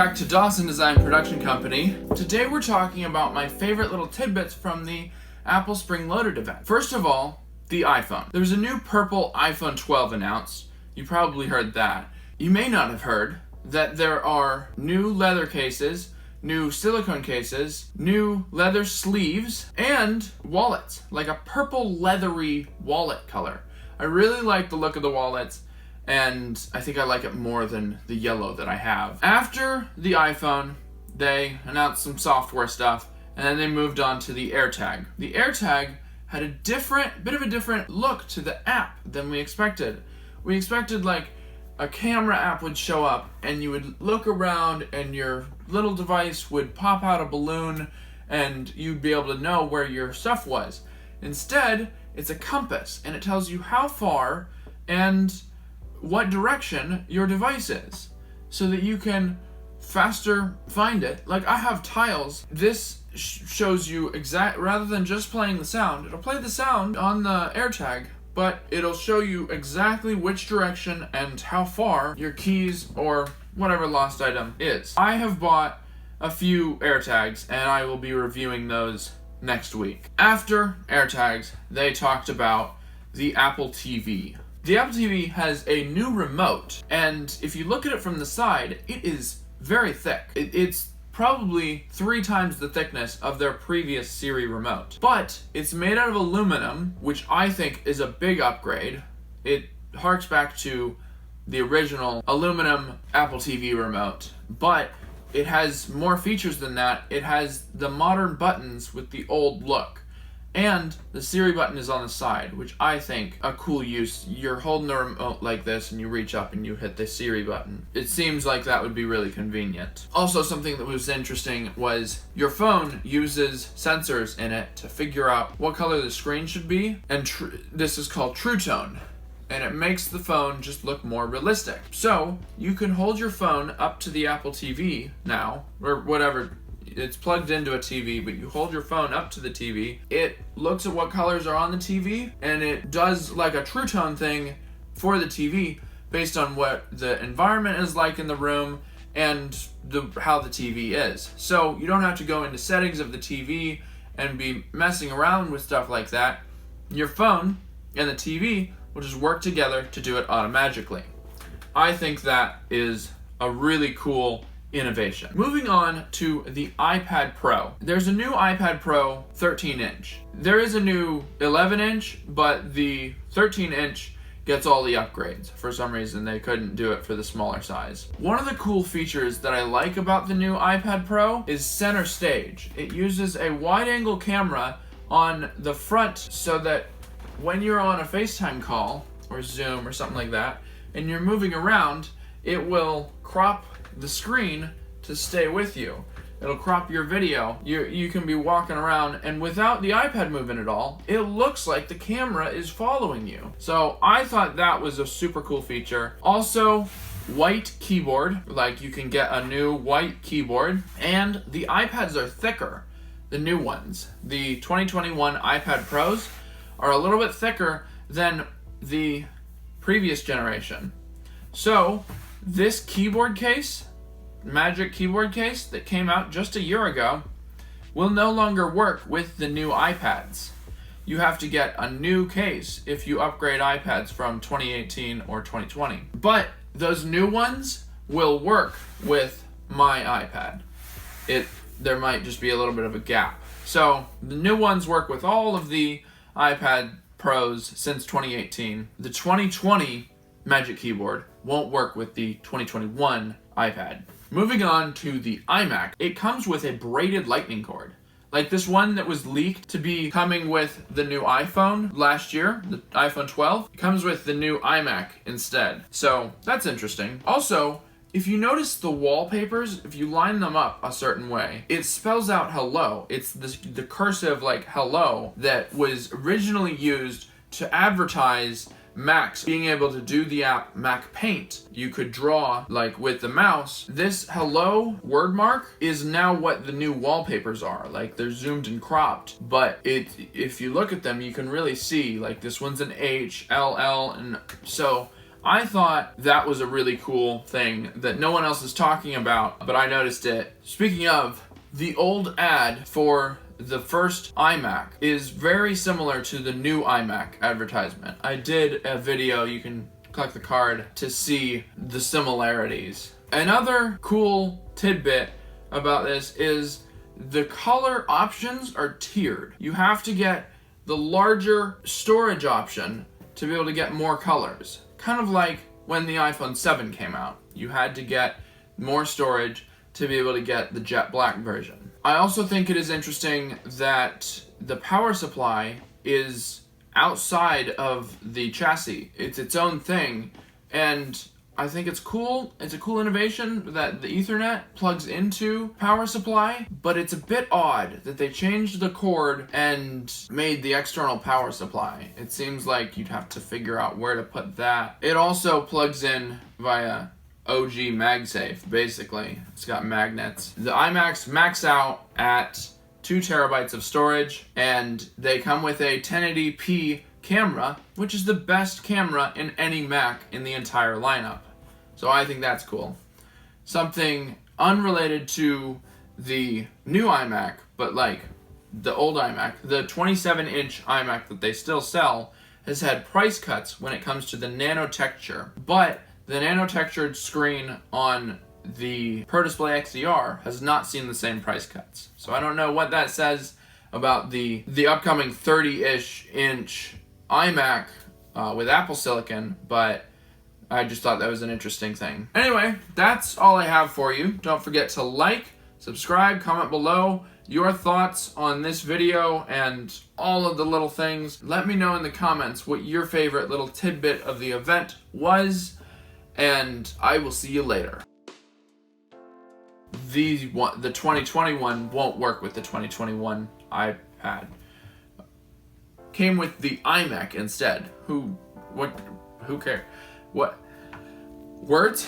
back to Dawson Design Production Company. Today we're talking about my favorite little tidbits from the Apple Spring Loaded event. First of all, the iPhone. There's a new purple iPhone 12 announced. You probably heard that. You may not have heard that there are new leather cases, new silicone cases, new leather sleeves, and wallets, like a purple leathery wallet color. I really like the look of the wallets, and I think I like it more than the yellow that I have. After the iPhone, they announced some software stuff, and then they moved on to the AirTag. The AirTag had a bit of a different look to the app than we expected. We expected like a camera app would show up and you would look around and your little device would pop out a balloon and you'd be able to know where your stuff was. Instead, it's a compass and it tells you how far and what direction your device is so that you can faster find it. Like I have tiles. This shows you rather than just playing the sound, it'll play the sound on the AirTag, but it'll show you exactly which direction and how far your keys or whatever lost item is. I have bought a few AirTags and I will be reviewing those next week. After AirTags, they talked about the Apple TV. The Apple TV has a new remote, and if you look at it from the side, it is very thick. It's probably 3 times the thickness of their previous Siri remote. But it's made out of aluminum, which I think is a big upgrade. It harks back to the original aluminum Apple TV remote, but it has more features than that. It has the modern buttons with the old look. And the Siri button is on the side, which I think a cool use. You're holding the remote like this and you reach up and you hit the Siri button. It seems like that would be really convenient. Also, something that was interesting was your phone uses sensors in it to figure out what color the screen should be. And this is called True Tone. And it makes the phone just look more realistic. So you can hold your phone up to the Apple TV now, or whatever. It's plugged into a TV, but you hold your phone up to the TV. It looks at what colors are on the TV, and it does like a True Tone thing for the TV based on what the environment is like in the room and how the TV is. So you don't have to go into settings of the TV and be messing around with stuff like that. Your phone and the TV will just work together to do it automatically. I think that is a really cool innovation. Moving on to the iPad Pro. There's a new iPad Pro 13-inch. There is a new 11-inch, but the 13-inch gets all the upgrades. For some reason, they couldn't do it for the smaller size. One of the cool features that I like about the new iPad Pro is center stage. It uses a wide-angle camera on the front so that when you're on a FaceTime call or Zoom or something like that, and you're moving around, it will crop the screen to stay with you. It'll crop your video. You can be walking around, and without the iPad moving at all, it looks like the camera is following you. So I thought that was a super cool feature. Also, white keyboard, like you can get a new white keyboard, and the iPads are thicker, the new ones. The 2021 iPad Pros are a little bit thicker than the previous generation. So this keyboard case, Magic keyboard case that came out just a year ago, will no longer work with the new iPads. You have to get a new case if you upgrade iPads from 2018 or 2020. But those new ones will work with my iPad. There might just be a little bit of a gap. So the new ones work with all of the iPad Pros since 2018. The 2020 Magic Keyboard won't work with the 2021 iPad. Moving on to the iMac, it comes with a braided lightning cord. Like this one that was leaked to be coming with the new iPhone last year, the iPhone 12, it comes with the new iMac instead. So that's interesting. Also, if you notice the wallpapers, if you line them up a certain way, it spells out hello. It's the cursive like hello that was originally used to advertise Macs being able to do the app Mac Paint. You could draw like with the mouse. This hello word mark is now what the new wallpapers are. Like they're zoomed and cropped, but if you look at them, you can really see like this one's an H, LL, and so I thought that was a really cool thing that no one else is talking about, but I noticed it. Speaking of, the old ad for the first iMac is very similar to the new iMac advertisement. I did a video, you can click the card to see the similarities. Another cool tidbit about this is the color options are tiered. You have to get the larger storage option to be able to get more colors. Kind of like when the iPhone 7 came out. You had to get more storage to be able to get the jet black version. I also think it is interesting that the power supply is outside of the chassis. It's its own thing, and I think it's cool. It's a cool innovation that the Ethernet plugs into power supply, but it's a bit odd that they changed the cord and made the external power supply. It seems like you'd have to figure out where to put that. It also plugs in via OG MagSafe, basically. It's got magnets. The iMacs max out at 2 terabytes of storage, and they come with a 1080p camera, which is the best camera in any Mac in the entire lineup. So I think that's cool. Something unrelated to the new iMac, but like the old iMac, the 27-inch iMac that they still sell has had price cuts when it comes to the nano texture, but the nano textured screen on the Pro Display XDR has not seen the same price cuts. So I don't know what that says about the upcoming 30-ish inch iMac with Apple Silicon, but I just thought that was an interesting thing. Anyway, that's all I have for you. Don't forget to like, subscribe, comment below your thoughts on this video and all of the little things. Let me know in the comments what your favorite little tidbit of the event was, and I will see you later. The 2021 won't work with the 2021 iPad. Came with the iMac instead. Who cares? What? Words?